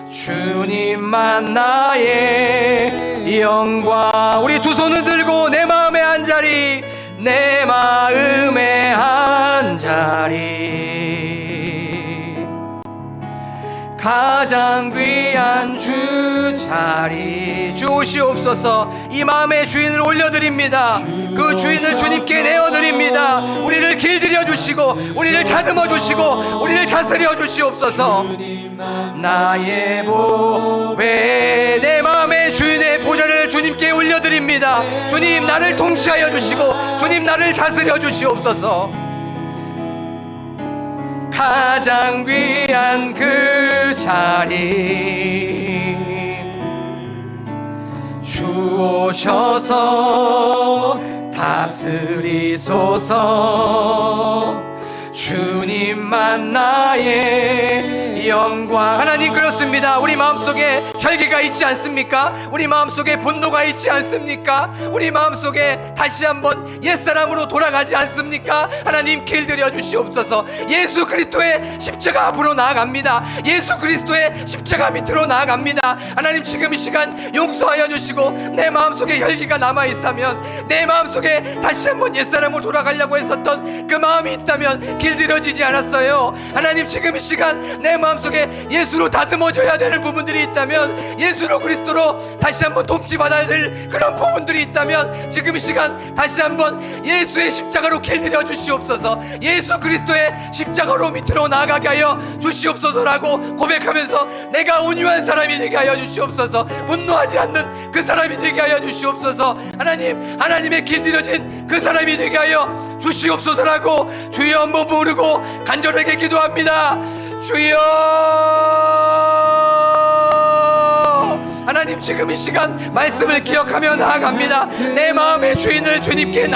주님만 나의 영광. 우리 두 손을 들고 내 마음의 한 자리 내 마음의 한 자리 가장 귀한 주 자리 주 오시옵소서. 이 마음의 주인을 올려드립니다. 그 주인을 주님께 내어드립니다. 우리를 길들여 주시고 우리를 다듬어 주시고 우리를 다스려 주시옵소서. 나의 보배 내 마음의 주인의 보좌를 주님께 올려드립니다. 주님 나를 통치하여 주시고 주님 나를 다스려 주시옵소서. 가장 귀한 그 자리 주 오셔서 다스리소서. 주님만 나의 영광. 하나님 그렇습니다. 우리 마음속에 혈기가 있지 않습니까? 우리 마음속에 분노가 있지 않습니까? 우리 마음속에 다시 한번 옛사람으로 돌아가지 않습니까? 하나님 길들여 주시옵소서. 예수 그리스도의 십자가 앞으로 나아갑니다. 예수 그리스도의 십자가 밑으로 나아갑니다. 하나님 지금 이 시간 용서하여 주시고 내 마음속에 혈기가 남아있다면 내 마음속에 다시 한번 옛사람으로 돌아가려고 했었던 그 마음이 있다면 길들여지지 않았어요. 하나님 지금 이 시간 내 마음속에 예수로 다듬어져야 되는 부분들이 있다면 예수로 그리스도로 다시 한번 통치받아야 될 그런 부분들이 있다면 지금 이 시간 다시 한번 예수의 십자가로 길들여 주시옵소서. 예수 그리스도의 십자가로 밑으로 나아가게 하여 주시옵소서라고 고백하면서 내가 온유한 사람이 되게 하여 주시옵소서. 분노하지 않는 그 사람이 되게 하여 주시옵소서. 하나님의 길들여진 그 사람이 되게 하여 주시옵소서라고 주여 한번 부르고 간절하게 기도합니다. 주여 하나님 지금 이 시간 말씀을 기억하며 나아갑니다. 내 마음의 주인을 주님께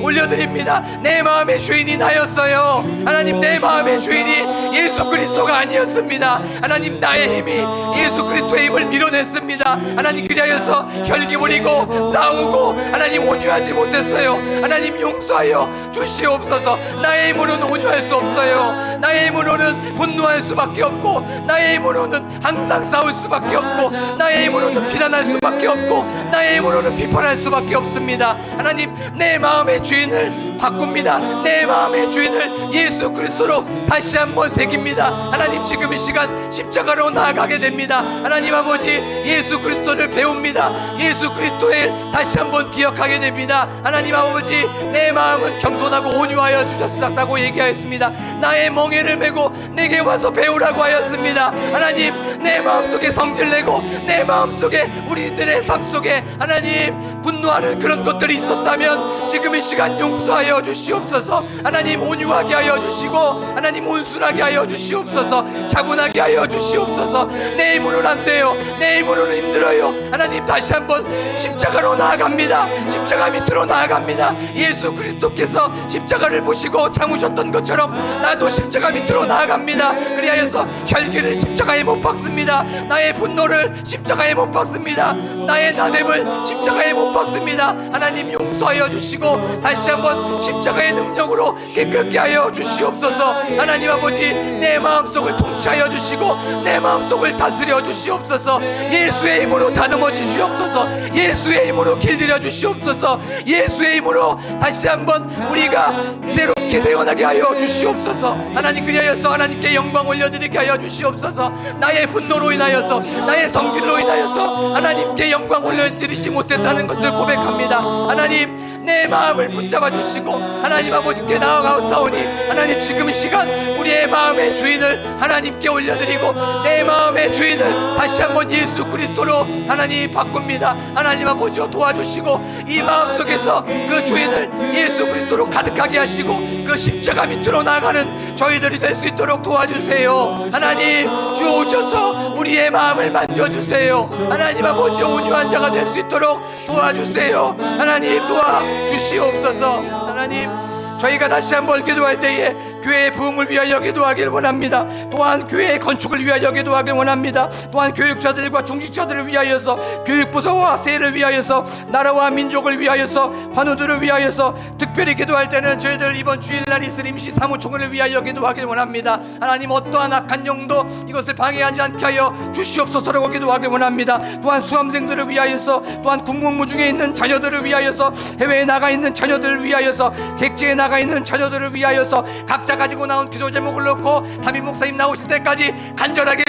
올려드립니다. 내 마음의 주인이 나였어요. 하나님 내 마음의 주인이 예수 그리스도가 아니었습니다. 하나님 나의 힘이 예수 그리스도의 힘을 밀어냈습니다. 하나님 그리하여서 혈기 부리고 싸우고 하나님 온유하지 못했어요. 하나님 용서하여 주시옵소서. 나의 힘으로는 온유할 수 없어요. 나의 힘으로는 분노할 수밖에 없고 나의 힘으로는 항상 싸울 수밖에 없고 나의 힘으로는 비난할 수밖에 없고 나의 힘으로는 비판할 수밖에 없습니다. 하나님 내 마음의 주인을 바꿉니다. 내 마음의 주인을 예수 그리스도로 다시 한번 새깁니다. 하나님 지금 이 시간 십자가로 나아가게 됩니다. 하나님 아버지 예수 그리스도를 배웁니다. 예수 그리스도를 다시 한번 기억하게 됩니다. 하나님 아버지 내 마음은 겸손하고 온유하여 주셨다고 얘기하였습니다. 나의 멍에를 메고 내게 와서 배우라고 하였습니다. 하나님 내 마음속에 성질내고 내 마음속에 우리들의 삶 속에 하나님 분노하는 그런 것들이 있었다면 지금 이 시간 용서하여 주시옵소서. 하나님 온유하게 하여 주시고 하나님 온순하게 하여 주시옵소서. 차분하게 하여 주시옵소서. 내 힘으로는 안 돼요. 내 힘으로는 힘들어요. 하나님 다시 한번 십자가로 나아갑니다. 십자가 밑으로 나아갑니다. 예수 그리스도께서 십자가를 보시고 참으셨던 것처럼 나도 십자가 밑으로 나아갑니다. 그리하여서 혈기를 십자가에 못 박습니다. 나의 분노를 십자가에 못 박습니다. 나의 나됨을 십자가에 못 박습니다. 하나님 용서하여 주시고 다시 한번 십자가의 능력으로 깨끗게 하여 주시옵소서. 하나님 아버지 내 마음속을 통치하여 주시고 내 마음속을 다스려 주시옵소서. 예수의 힘으로 다듬어 주시옵소서. 예수의 힘으로 길들여 주시옵소서. 예수의 힘으로 다시 한번 우리가 새롭게 태어나게 하여 주시옵소서. 하나님 그리하여서 하나님께 영광 올려드리게 하여 주시옵소서. 나의 분노로 인하여서 나의 성질로 인하여서 하나님께 영광 올려드리지 못했다는 것을 고백합니다. 하나님 하나님 내 마음을 붙잡아 주시고 하나님 아버지께 나아가옵사오니 하나님 지금 이 시간 우리의 마음의 주인을 하나님께 올려드리고 내 마음의 주인을 다시 한번 예수 그리스도로 하나님 바꿉니다. 하나님 아버지여 도와주시고 이 마음속에서 그 주인을 예수 그리스도로 가득하게 하시고 그 십자가 밑으로 나아가는 저희들이 될 수 있도록 도와주세요. 하나님 주 오셔서 우리의 마음을 만져주세요. 하나님 아버지 온유한 자가 될 수 있도록 도와주세요. 하나님 도와주시옵소서. 하나님 저희가 다시 한번 기도할 때에 교회의 부흥을 위하여 기도하길 원합니다. 또한 교회의 건축을 위하여 기도하길 원합니다. 또한 교육자들과 중직자들을 위하여서, 교육부서와 세를 위하여서, 나라와 민족을 위하여서, 환우들을 위하여서 특별히 기도할 때는 저희들 이번 주일날 있을 임시 사무총회를 위하여 기도하길 원합니다. 하나님 어떠한 악한 영도 이것을 방해하지 않게 하여 주시옵소서라고 기도하길 원합니다. 또한 수험생들을 위하여서, 또한 군복무 중에 있는 자녀들을 위하여서, 해외에 나가 있는 자녀들을 위하여서, 객지에 나가 있는 자녀들을 위하여서 각자 가지고 나온 기도 제목을 놓고 담임 목사님 나오실 때까지 간절하게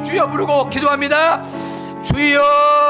주여 부르고 기도합니다. 주여